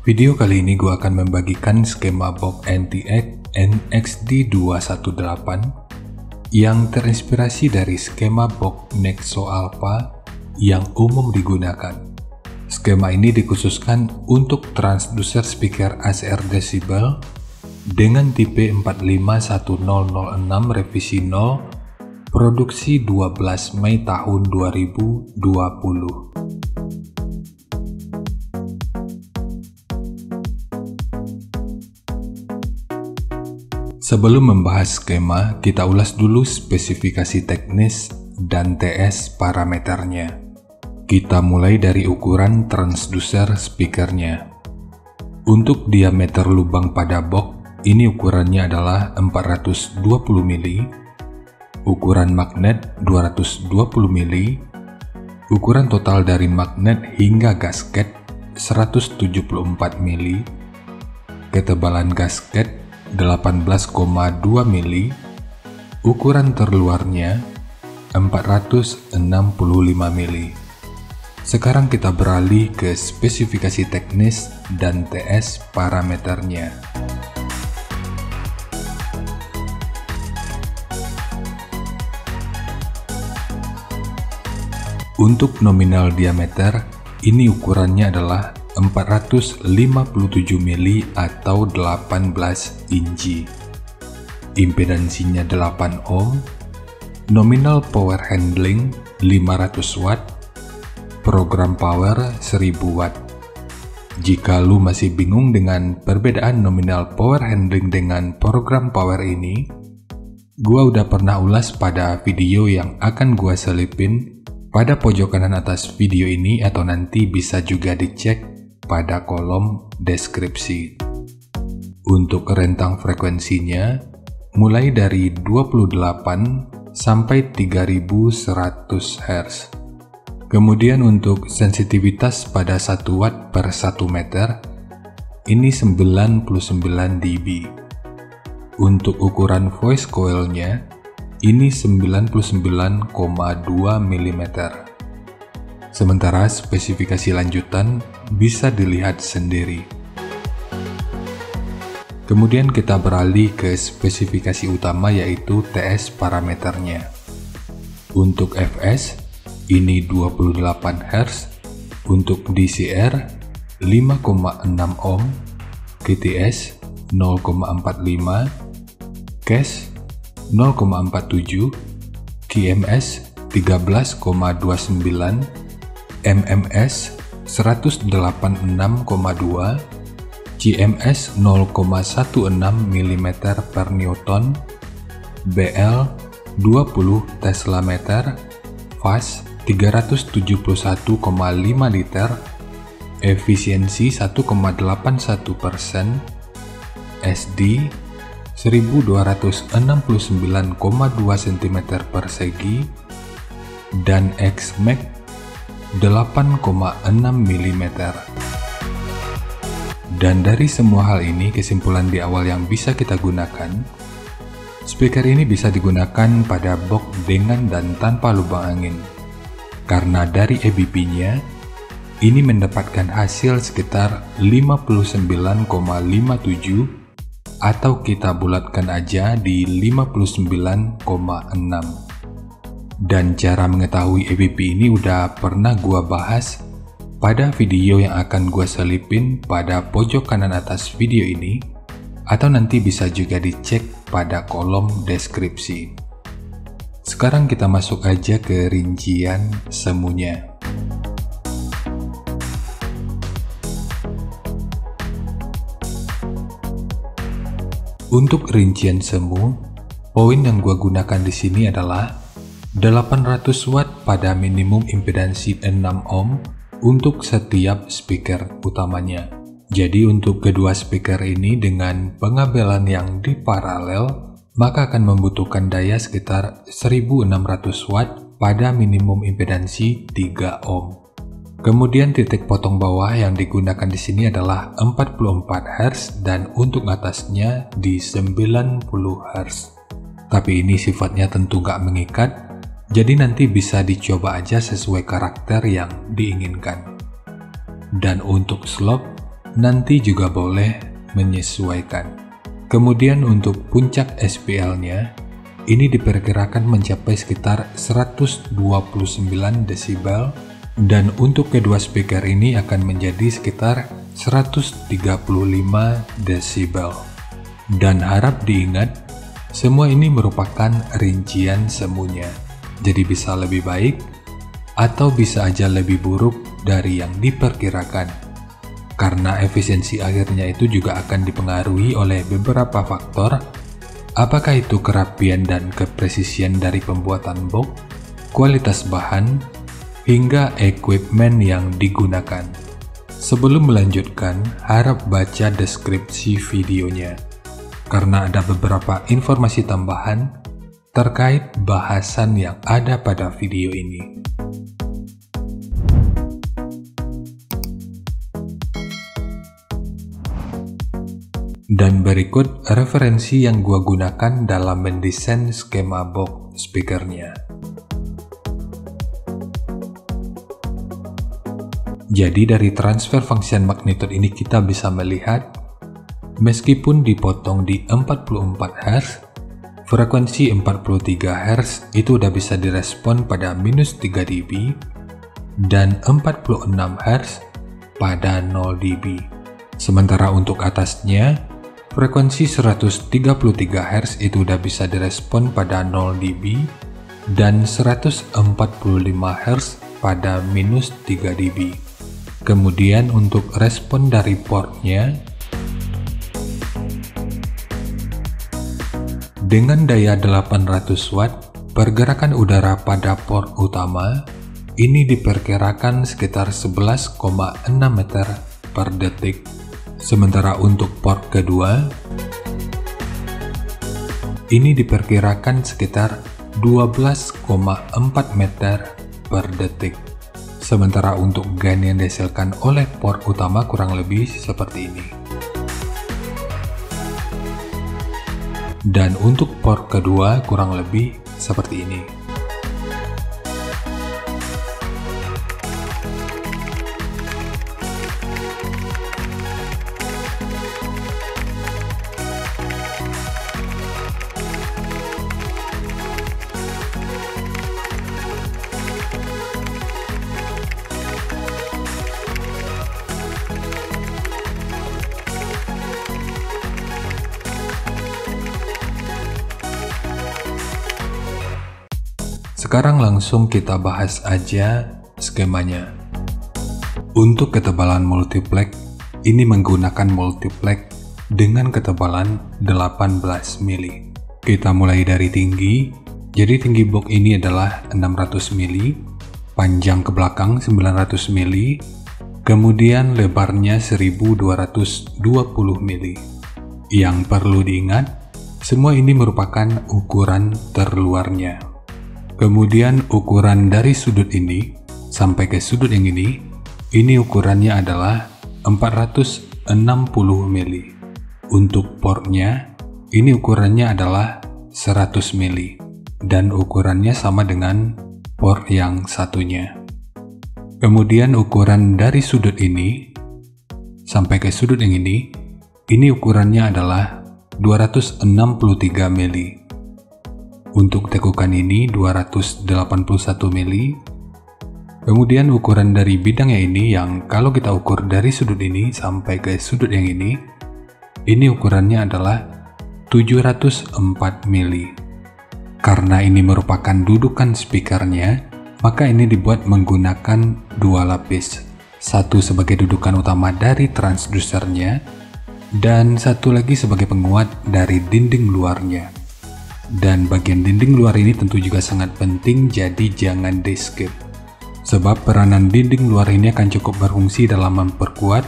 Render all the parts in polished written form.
Video kali ini gue akan membagikan skema box NTX NXD218 yang terinspirasi dari skema box Nexo Alpha yang umum digunakan. Skema ini dikhususkan untuk transducer speaker ACR Decibel dengan tipe 4510006 revisi 0, produksi 12 Mei tahun 2020. Sebelum membahas skema, kita ulas dulu spesifikasi teknis dan TS parameternya. Kita mulai dari ukuran transducer speakernya. Untuk diameter lubang pada box, ini ukurannya adalah 420 mili, ukuran magnet 220 mili, ukuran total dari magnet hingga gasket 174 mili, ketebalan gasket 18,2 mili, ukuran terluarnya 465 mili. Sekarang kita beralih ke spesifikasi teknis dan TS parameternya. Untuk nominal diameter, ini ukurannya adalah 457 mili atau 18 inci. Impedansinya 8 ohm, nominal power handling 500 watt, program power 1000 watt. Jika lu masih bingung dengan perbedaan nominal power handling dengan program power ini, gua udah pernah ulas pada video yang akan gua selipin pada pojok kanan atas video ini, atau nanti bisa juga dicek pada kolom deskripsi. Untuk rentang frekuensinya mulai dari 28 sampai 3100 Hz. Kemudian untuk sensitivitas pada 1 watt per 1 meter ini 99 dB. Untuk ukuran voice coilnya ini 99,2 mm. Sementara spesifikasi lanjutan bisa dilihat sendiri. Kemudian kita beralih ke spesifikasi utama, yaitu TS parameternya. Untuk Fs ini 28 Hz, untuk DCR 5,6 ohm, KTS 0,45, Cache 0,47, KMS 13,29, MMS 186,2, CMS 0,16 mm per Newton, BL 20 Tesla meter, fast 371,5 liter, efisiensi 1,81%, SD 1269,2 cm persegi, dan Xmax 8,6 mm. Dan dari semua hal ini, kesimpulan di awal yang bisa kita gunakan, speaker ini bisa digunakan pada box dengan dan tanpa lubang angin. Karena dari EBP-nya, ini mendapatkan hasil sekitar 59,57 atau kita bulatkan aja di 59,6. Dan cara mengetahui EBP ini udah pernah gua bahas pada video yang akan gua selipin pada pojok kanan atas video ini, atau nanti bisa juga dicek pada kolom deskripsi. Sekarang kita masuk aja ke rincian semuanya. Untuk rincian semu, poin yang gua gunakan di sini adalah 800 watt pada minimum impedansi 6 ohm untuk setiap speaker utamanya. Jadi untuk kedua speaker ini dengan pengabelan yang diparalel, maka akan membutuhkan daya sekitar 1600 watt pada minimum impedansi 3 ohm. Kemudian titik potong bawah yang digunakan di sini adalah 44 Hz dan untuk atasnya di 90 Hz. Tapi ini sifatnya tentu nggak mengikat, jadi nanti bisa dicoba aja sesuai karakter yang diinginkan. Dan untuk slop, nanti juga boleh menyesuaikan. Kemudian untuk puncak SPL-nya, ini diperkirakan mencapai sekitar 129 desibel, dan untuk kedua speaker ini akan menjadi sekitar 135 desibel. Dan harap diingat, semua ini merupakan rincian semuanya, jadi bisa lebih baik atau bisa aja lebih buruk dari yang diperkirakan. Karena efisiensi akhirnya itu juga akan dipengaruhi oleh beberapa faktor, apakah itu kerapian dan kepresisian dari pembuatan box, kualitas bahan, hingga equipment yang digunakan. Sebelum melanjutkan, harap baca deskripsi videonya, karena ada beberapa informasi tambahan terkait bahasan yang ada pada video ini. Dan berikut referensi yang gua gunakan dalam mendesain skema box speakernya. Jadi dari transfer function magnitude ini kita bisa melihat, meskipun dipotong di 44 Hz, frekuensi 43 Hz itu udah bisa direspon pada minus 3 dB, dan 46 Hz pada 0 dB. Sementara untuk atasnya, frekuensi 133 Hz itu udah bisa direspon pada 0 dB, dan 145 Hz pada minus 3 dB. Kemudian untuk respon dari portnya, dengan daya 800 watt, pergerakan udara pada port utama ini diperkirakan sekitar 11,6 meter per detik. Sementara untuk port kedua, ini diperkirakan sekitar 12,4 meter per detik. Sementara untuk gain yang dihasilkan oleh port utama kurang lebih seperti ini. Dan untuk port kedua kurang lebih seperti ini. Sekarang langsung kita bahas aja skemanya. Untuk ketebalan multiplex, ini menggunakan multiplex dengan ketebalan 18 mili. Kita mulai dari tinggi, jadi tinggi box ini adalah 600 mili, panjang ke belakang 900 mili, kemudian lebarnya 1220 mili. Yang perlu diingat, semua ini merupakan ukuran terluarnya. Kemudian ukuran dari sudut ini sampai ke sudut yang ini ukurannya adalah 460 mili. Untuk portnya, ini ukurannya adalah 100 mili. Dan ukurannya sama dengan port yang satunya. Kemudian ukuran dari sudut ini sampai ke sudut yang ini ukurannya adalah 263 mili. Untuk tekukan ini 281 mili. Kemudian ukuran dari bidangnya ini yang kalau kita ukur dari sudut ini sampai ke sudut yang ini ukurannya adalah 704 mili. Karena ini merupakan dudukan speakernya, maka ini dibuat menggunakan dua lapis. Satu sebagai dudukan utama dari transducernya, dan satu lagi sebagai penguat dari dinding luarnya. Dan bagian dinding luar ini tentu juga sangat penting, jadi jangan di skip. Sebab peranan dinding luar ini akan cukup berfungsi dalam memperkuat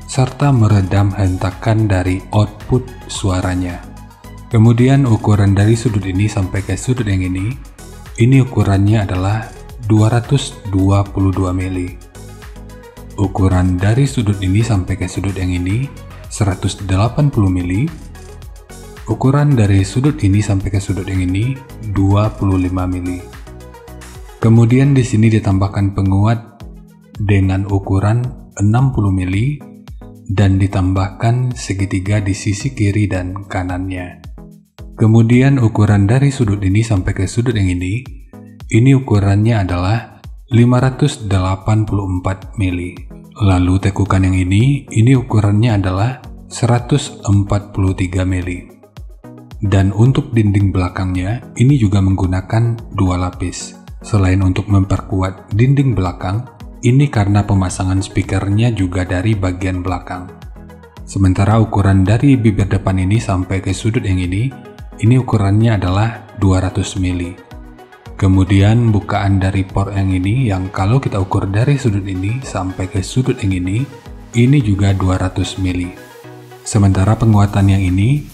serta meredam hentakan dari output suaranya. Kemudian ukuran dari sudut ini sampai ke sudut yang ini ukurannya adalah 222 mili. Ukuran dari sudut ini sampai ke sudut yang ini 180 mili. Ukuran dari sudut ini sampai ke sudut yang ini 25 mili. Kemudian di sini ditambahkan penguat dengan ukuran 60 mili dan ditambahkan segitiga di sisi kiri dan kanannya. Kemudian ukuran dari sudut ini sampai ke sudut yang ini ukurannya adalah 584 mili. Lalu tekukan yang ini ukurannya adalah 143 mili. Dan untuk dinding belakangnya, ini juga menggunakan 2 lapis. Selain untuk memperkuat dinding belakang, ini karena pemasangan speakernya juga dari bagian belakang. Sementara ukuran dari bibir depan ini sampai ke sudut yang ini ukurannya adalah 200 mili. Kemudian bukaan dari port yang ini, yang kalau kita ukur dari sudut ini sampai ke sudut yang ini juga 200 mili. Sementara penguatan yang ini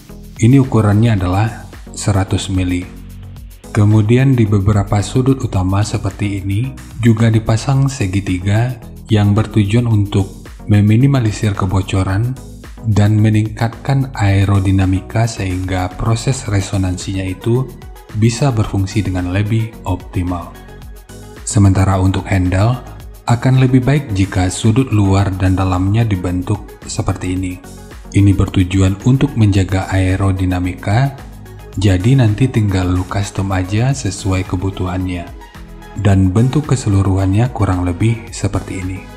ukurannya adalah 100 mili. Kemudian di beberapa sudut utama seperti ini juga dipasang segitiga yang bertujuan untuk meminimalisir kebocoran dan meningkatkan aerodinamika sehingga proses resonansinya itu bisa berfungsi dengan lebih optimal. Sementara untuk handle, akan lebih baik jika sudut luar dan dalamnya dibentuk seperti ini. Ini bertujuan untuk menjaga aerodinamika, jadi nanti tinggal lu custom aja sesuai kebutuhannya. Dan bentuk keseluruhannya kurang lebih seperti ini.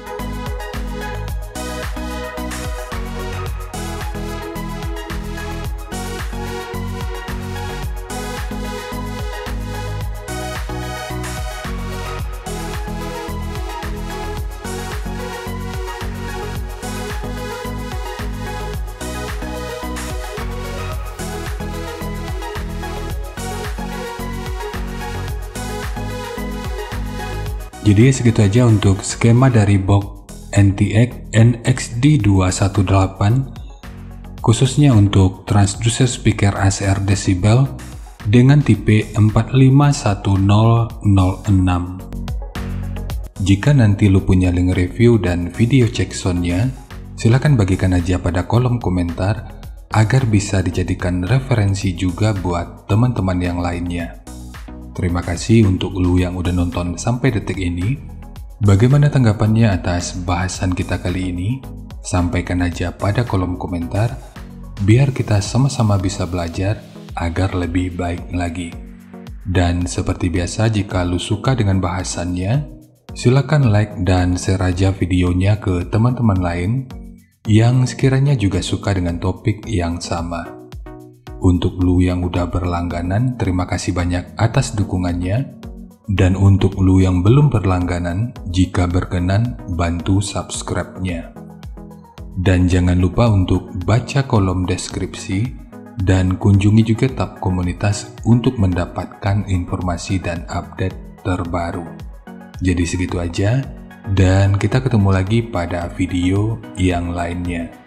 Jadi segitu aja untuk skema dari box NTX NXD218 khususnya untuk transducer speaker ACR Decibel dengan tipe 451006. Jika nanti lu punya link review dan video cek soundnya, silahkan bagikan aja pada kolom komentar agar bisa dijadikan referensi juga buat teman-teman yang lainnya. Terima kasih untuk lu yang udah nonton sampai detik ini. Bagaimana tanggapannya atas bahasan kita kali ini? Sampaikan aja pada kolom komentar, biar kita sama-sama bisa belajar agar lebih baik lagi. Dan seperti biasa, jika lu suka dengan bahasannya, silakan like dan share aja videonya ke teman-teman lain yang sekiranya juga suka dengan topik yang sama. Untuk lu yang udah berlangganan, terima kasih banyak atas dukungannya. Dan untuk lu yang belum berlangganan, jika berkenan, bantu subscribe-nya. Dan jangan lupa untuk baca kolom deskripsi dan kunjungi juga tab komunitas untuk mendapatkan informasi dan update terbaru. Jadi segitu aja, dan kita ketemu lagi pada video yang lainnya.